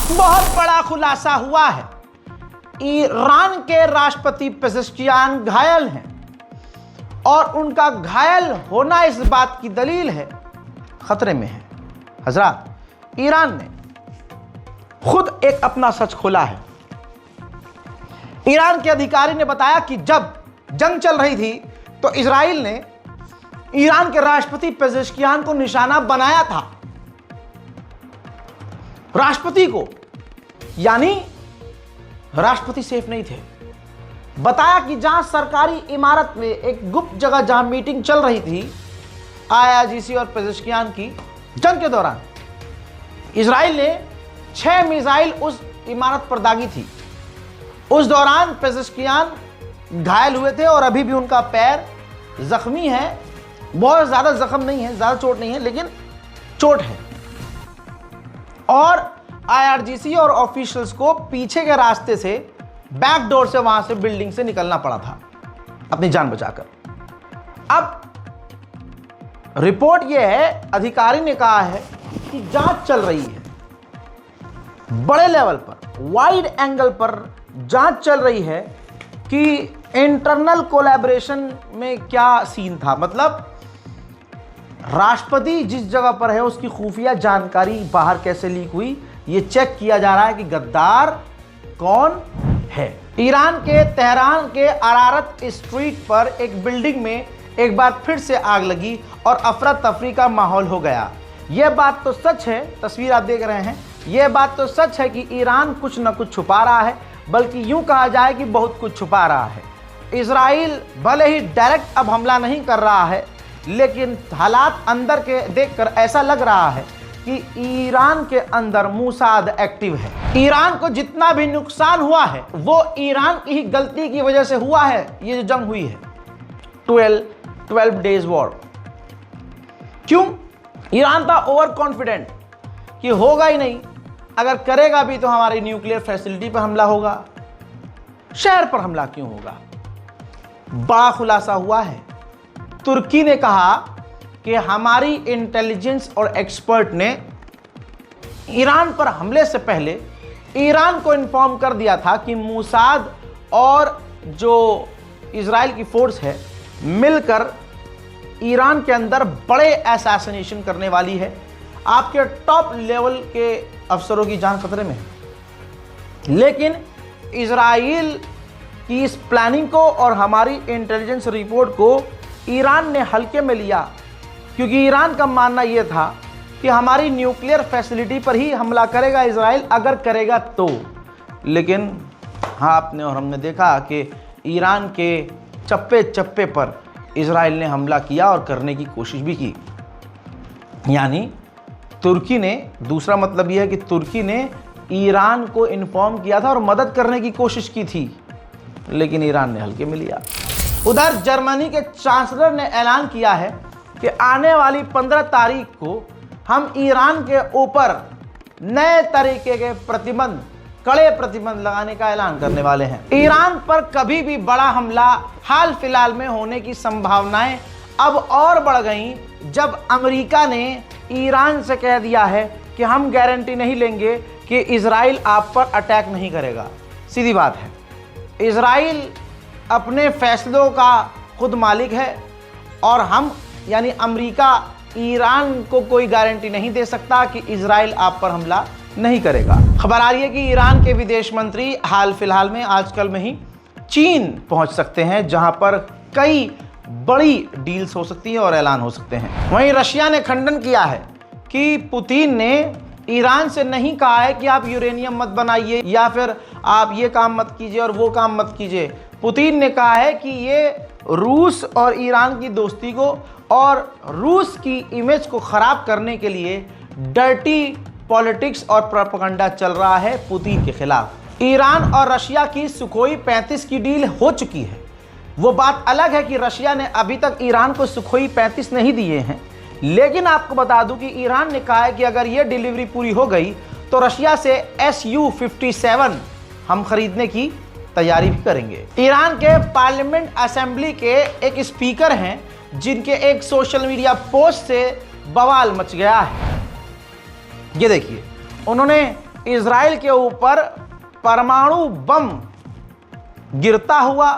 बहुत बड़ा खुलासा हुआ है। ईरान के राष्ट्रपति पेजेश्कियान घायल हैं और उनका घायल होना इस बात की दलील है, खतरे में है। हजरात, ईरान ने खुद एक अपना सच खोला है। ईरान के अधिकारी ने बताया कि जब जंग चल रही थी तो इजराइल ने ईरान के राष्ट्रपति पेजेश्कियान को निशाना बनाया था। राष्ट्रपति को, यानी राष्ट्रपति सेफ नहीं थे। बताया कि जहां सरकारी इमारत में एक गुप्त जगह जहां मीटिंग चल रही थी IRGC और पेजेश्कियान की, जंग के दौरान इजराइल ने 6 मिसाइल उस इमारत पर दागी थी। उस दौरान पेजेश्कियान घायल हुए थे और अभी भी उनका पैर जख्मी है। बहुत ज्यादा जख्म नहीं है, ज्यादा चोट नहीं है, लेकिन चोट है। और IRGC और ऑफिशियल्स को पीछे के रास्ते से, बैक डोर से, वहां से बिल्डिंग से निकलना पड़ा था अपनी जान बचाकर। अब रिपोर्ट यह है, अधिकारी ने कहा है कि जांच चल रही है, बड़े लेवल पर, वाइड एंगल पर जांच चल रही है कि इंटरनल कोलैबोरेशन में क्या सीन था। मतलब राष्ट्रपति जिस जगह पर है उसकी खुफिया जानकारी बाहर कैसे लीक हुई, ये चेक किया जा रहा है कि गद्दार कौन है। ईरान के तेहरान के अरारत स्ट्रीट पर एक बिल्डिंग में एक बार फिर से आग लगी और अफरा तफरी का माहौल हो गया। यह बात तो सच है, तस्वीर आप देख रहे हैं, यह बात तो सच है कि ईरान कुछ न कुछ छुपा रहा है, बल्कि यूं कहा जाए कि बहुत कुछ छुपा रहा है। इजराइल भले ही डायरेक्ट अब हमला नहीं कर रहा है, लेकिन हालात अंदर के देखकर ऐसा लग रहा है कि ईरान के अंदर मूसाद एक्टिव है। ईरान को जितना भी नुकसान हुआ है वो ईरान की ही गलती की वजह से हुआ है। ये जो जंग हुई है 12 डेज वॉर, क्यों? ईरान था ओवर कॉन्फिडेंट कि होगा ही नहीं, अगर करेगा भी तो हमारी न्यूक्लियर फैसिलिटी पर हमला होगा, शहर पर हमला क्यों होगा। बड़ा खुलासा हुआ है। तुर्की ने कहा कि हमारी इंटेलिजेंस और एक्सपर्ट ने ईरान पर हमले से पहले ईरान को इन्फॉर्म कर दिया था कि मूसाद और जो इजराइल की फोर्स है मिलकर ईरान के अंदर बड़े असैसिनेशन करने वाली है। आपके टॉप लेवल के अफसरों की जान खतरे में है। लेकिन इजराइल की इस प्लानिंग को और हमारी इंटेलिजेंस रिपोर्ट को ईरान ने हल्के में लिया, क्योंकि ईरान का मानना यह था कि हमारी न्यूक्लियर फैसिलिटी पर ही हमला करेगा इजराइल, अगर करेगा तो। लेकिन हाँ, आपने और हमने देखा कि ईरान के चप्पे चप्पे पर इजराइल ने हमला किया और करने की कोशिश भी की। यानी तुर्की ने, दूसरा मतलब यह है कि तुर्की ने ईरान को इन्फॉर्म किया था और मदद करने की कोशिश की थी, लेकिन ईरान ने हल्के में लिया। उधर जर्मनी के चांसलर ने ऐलान किया है कि आने वाली 15 तारीख को हम ईरान के ऊपर नए तरीके के प्रतिबंध, कड़े प्रतिबंध लगाने का ऐलान करने वाले हैं। ईरान पर कभी भी बड़ा हमला हाल फिलहाल में होने की संभावनाएं अब और बढ़ गई जब अमेरिका ने ईरान से कह दिया है कि हम गारंटी नहीं लेंगे कि इजराइल आप पर अटैक नहीं करेगा। सीधी बात है, इजराइल अपने फैसलों का खुद मालिक है और हम यानी अमेरिका ईरान को कोई गारंटी नहीं दे सकता कि इजराइल आप पर हमला नहीं करेगा। खबर आ रही है कि ईरान के विदेश मंत्री हाल फिलहाल में, आजकल में ही चीन पहुंच सकते हैं, जहां पर कई बड़ी डील्स हो सकती है और ऐलान हो सकते हैं। वहीं रशिया ने खंडन किया है कि पुतिन ने ईरान से नहीं कहा है कि आप यूरेनियम मत बनाइए या फिर आप ये काम मत कीजिए और वो काम मत कीजिए। पुतिन ने कहा है कि ये रूस और ईरान की दोस्ती को और रूस की इमेज को खराब करने के लिए डर्टी पॉलिटिक्स और प्रोपेगेंडा चल रहा है पुतिन के खिलाफ। ईरान और रशिया की सुखोई 35 की डील हो चुकी है। वो बात अलग है कि रशिया ने अभी तक ईरान को सुखोई 35 नहीं दिए हैं, लेकिन आपको बता दूं कि ईरान ने कहा है कि अगर ये डिलीवरी पूरी हो गई तो रशिया से Su-57 हम खरीदने की तैयारी भी करेंगे। ईरान के पार्लियामेंट असेंबली के एक स्पीकर हैं जिनके एक सोशल मीडिया पोस्ट से बवाल मच गया है। ये देखिए, उन्होंने इजराइल के ऊपर परमाणु बम गिरता हुआ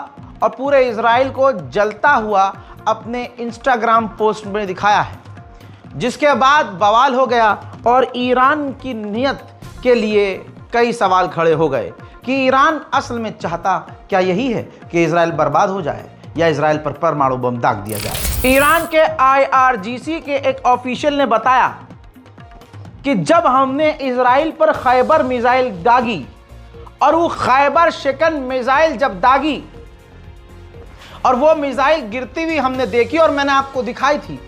और पूरे इजराइल को जलता हुआ अपने इंस्टाग्राम पोस्ट में दिखाया है, जिसके बाद बवाल हो गया और ईरान की नीयत के लिए कई सवाल खड़े हो गए कि ईरान असल में चाहता क्या यही है कि इजराइल बर्बाद हो जाए या इजराइल पर परमाणु बम दाग दिया जाए। ईरान के IRGC के एक ऑफिशियल ने बताया कि जब हमने इजराइल पर खैबर मिसाइल दागी और वो खैबर शिकन मिसाइल जब दागी और वो मिसाइल गिरती हुई हमने देखी और मैंने आपको दिखाई थी,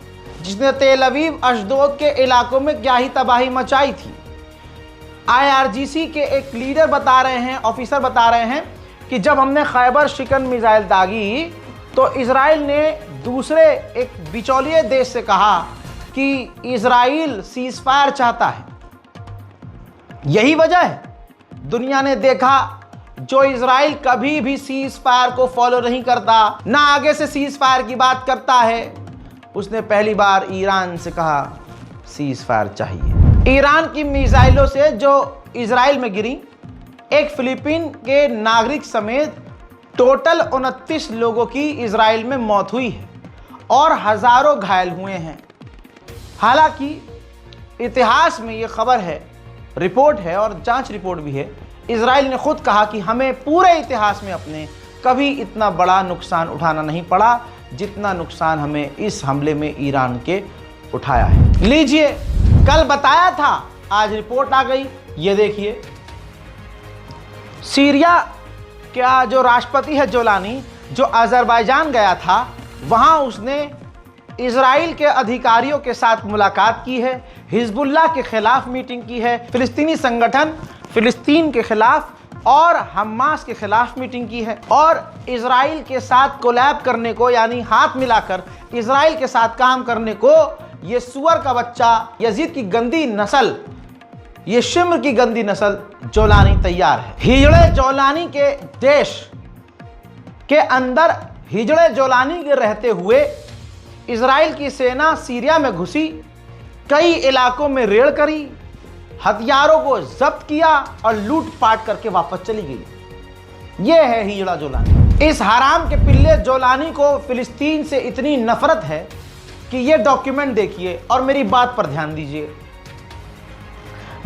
जिसने तेल अवीव अशदोद के इलाकों में क्या ही तबाही मचाई थी। IRGC के एक लीडर बता रहे हैं, ऑफिसर बता रहे हैं कि जब हमने खैबर शिकन मिसाइल दागी तो इजराइल ने दूसरे एक बिचौलिए देश से कहा कि इजराइल सीज फायर चाहता है। यही वजह है दुनिया ने देखा जो इजराइल कभी भी सीज फायर को फॉलो नहीं करता, ना आगे से सीज फायर की बात करता है, उसने पहली बार ईरान से कहा सीज फायर चाहिए। ईरान की मिसाइलों से जो इजराइल में गिरी, एक फिलीपीन के नागरिक समेत टोटल 29 लोगों की इजराइल में मौत हुई है और हजारों घायल हुए हैं। हालांकि इतिहास में ये खबर है, रिपोर्ट है और जांच रिपोर्ट भी है, इजराइल ने खुद कहा कि हमें पूरे इतिहास में अपने कभी इतना बड़ा नुकसान उठाना नहीं पड़ा जितना नुकसान हमें इस हमले में ईरान के उठाया है। लीजिए, कल बताया था, आज रिपोर्ट आ गई। ये देखिए, सीरिया का जो राष्ट्रपति है जोलानी, जो अजरबैजान गया था, वहां उसने इजराइल के अधिकारियों के साथ मुलाकात की है, हिजबुल्लाह के खिलाफ मीटिंग की है, फिलिस्तीनी संगठन फिलिस्तीन के खिलाफ और हमास के खिलाफ मीटिंग की है और इजराइल के साथ कोलैब करने को, यानी हाथ मिलाकर इजराइल के साथ काम करने को ये सुअर का बच्चा, यजीद की गंदी नस्ल, ये शिम्र की गंदी नस्ल जोलानी तैयार है। हिजड़े जोलानी के देश के अंदर, हिजड़े जोलानी के रहते हुए इजराइल की सेना सीरिया में घुसी, कई इलाकों में रेड करी, हथियारों को जब्त किया और लूटपाट करके वापस चली गई। यह है हिजड़ा जोलानी। इस हराम के पिल्ले जोलानी को फिलिस्तीन से इतनी नफरत है कि यह डॉक्यूमेंट देखिए और मेरी बात पर ध्यान दीजिए।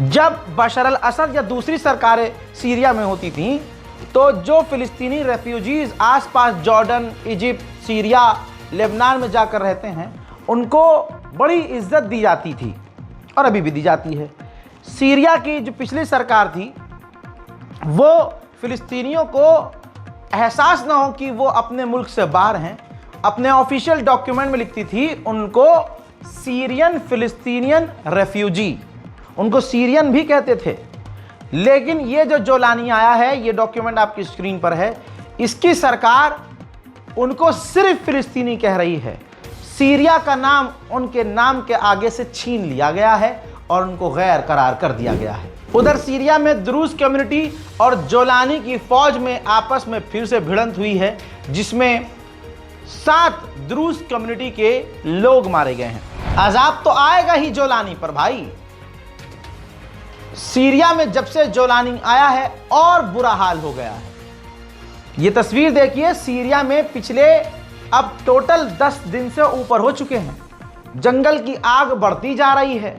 जब बशर अल असद या दूसरी सरकारें सीरिया में होती थीं, तो जो फिलिस्तीनी रेफ्यूजीज आसपास जॉर्डन, इजिप्ट, सीरिया, लेबनान में जाकर रहते हैं, उनको बड़ी इज्जत दी जाती थी और अभी भी दी जाती है। सीरिया की जो पिछली सरकार थी, वो फिलिस्तीनियों को एहसास ना हो कि वो अपने मुल्क से बाहर हैं, अपने ऑफिशियल डॉक्यूमेंट में लिखती थी उनको सीरियन फिलिस्तीनियन रेफ्यूजी, उनको सीरियन भी कहते थे। लेकिन ये जो जोलानी आया है, ये डॉक्यूमेंट आपकी स्क्रीन पर है, इसकी सरकार उनको सिर्फ फिलिस्तीनी कह रही है। सीरिया का नाम उनके नाम के आगे से छीन लिया गया है और उनको गैर करार कर दिया गया है। उधर सीरिया में द्रूज कम्युनिटी और जोलानी की फौज में आपस में फिर से भिड़ंत हुई है, जिसमें 7 द्रूज कम्युनिटी के लोग मारे गए हैं। अजाब तो आएगा ही जोलानी पर भाई। सीरिया में जब से जोलानी आया है और बुरा हाल हो गया है। ये तस्वीर देखिए, सीरिया में पिछले अब टोटल 10 दिन से ऊपर हो चुके हैं। जंगल की आग बढ़ती जा रही है,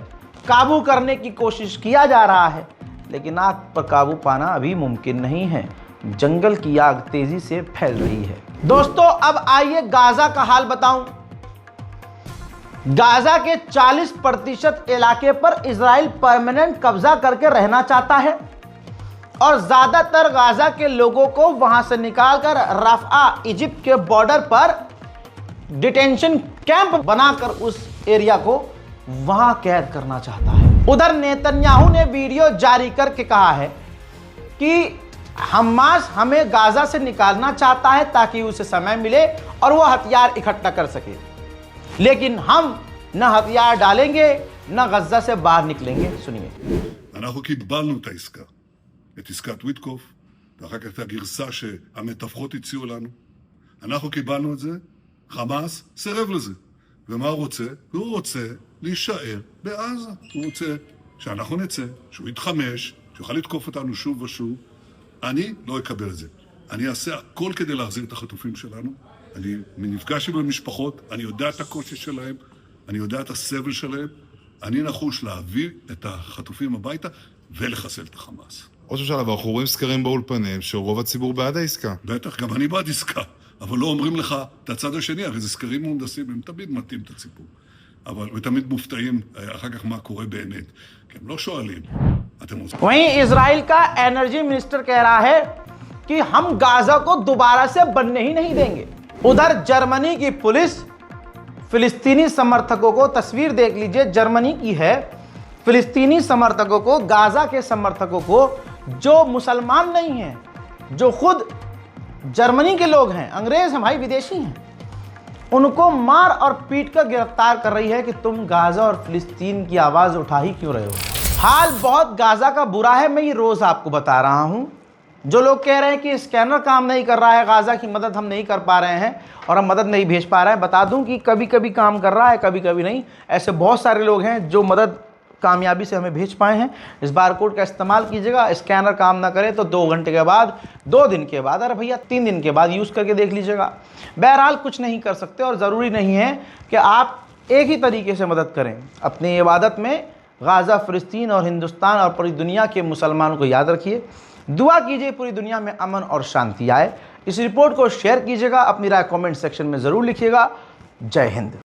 काबू करने की कोशिश किया जा रहा है, लेकिन आग पर काबू पाना अभी मुमकिन नहीं है। जंगल की आग तेजी से फैल रही है। दोस्तों, अब आइए गाजा का हाल बताऊं। गाजा के 40% इलाके पर इजराइल परमानेंट कब्जा करके रहना चाहता है और ज्यादातर गाजा के लोगों को वहां से निकालकर रफा, इजिप्ट के बॉर्डर पर डिटेंशन कैंप बनाकर उस एरिया को वहां कैद करना चाहता है। उधर नेतन्याहू ने वीडियो जारी करके कहा है कि हमास हमें गाजा से निकालना चाहता है ताकि उसे समय मिले और वो हथियार इकट्ठा कर सके, लेकिन हम न हथियार डालेंगे न गजा से बाहर निकलेंगे। सुनिए। אנחנו קיבלנו את העסקה, את עסקת ויטקוף, ואחר כך את הגרסה שהמתווכות הציעו לנו. אנחנו קיבלנו את זה, חמאס סירב לזה. ומה הוא רוצה? הוא רוצה להישאר בעזה. הוא רוצה שאנחנו נצא, שהוא יתחמש, שיוכל לתקוף אותנו שוב ושוב, אני לא אקבל את זה. אני אעשה הכל כדי להחזיר את החטופים שלנו. אני נפגש עם המשפחות, אני יודע את הקושי שלהם, אני יודע את הסבל שלהם. אני נחוש להביא את החטופים הביתה ולחסל את החמאס. ראש הממשלה, ואנחנו רואים סקרים באולפנים שרוב הציבור בעד העסקה. בטח, גם אני בעד עסקה, אבל לא אומרים לך את הצד השני, הרי זה סקרים מהונדסים, הם תמיד מטעים את הציבור. ותמיד מופתעים אחר כך מה קורה באמת, כי הם לא שואלים. אתם רוצים... वहीं इजराइल का एनर्जी मिनिस्टर कह रहा है कि हम गाजा को दोबारा से बनने ही नहीं देंगे। उधर जर्मनी की पुलिस फिलिस्तीनी समर्थकों को, तस्वीर देख लीजिए, जर्मनी की है, फिलिस्तीनी समर्थकों को, गाजा के समर्थकों को, जो मुसलमान नहीं हैं, जो खुद जर्मनी के लोग हैं, अंग्रेज हैं भाई, विदेशी हैं, उनको मार और पीट कर गिरफ्तार कर रही है कि तुम गाजा और फिलिस्तीन की आवाज़ उठा ही क्यों रहे हो। हाल बहुत गाजा का बुरा है, मैं ये रोज़ आपको बता रहा हूँ। जो लोग कह रहे हैं कि स्कैनर काम नहीं कर रहा है, गाजा की मदद हम नहीं कर पा रहे हैं और हम मदद नहीं भेज पा रहे हैं, बता दूं कि कभी कभी काम कर रहा है, कभी कभी नहीं। ऐसे बहुत सारे लोग हैं जो मदद कामयाबी से हमें भेज पाए हैं। इस बारकोड का इस्तेमाल कीजिएगा। स्कैनर काम ना करे तो 2 घंटे के बाद, 2 दिन के बाद, अरे भैया 3 दिन के बाद यूज़ करके देख लीजिएगा। बहरहाल कुछ नहीं कर सकते और ज़रूरी नहीं है कि आप एक ही तरीके से मदद करें। अपनी इबादत में गाज़ा, फ़लस्तीन और हिंदुस्तान और पूरी दुनिया के मुसलमानों को याद रखिए। दुआ कीजिए पूरी दुनिया में अमन और शांति आए। इस रिपोर्ट को शेयर कीजिएगा, अपनी राय कमेंट सेक्शन में ज़रूर लिखिएगा। जय हिंद।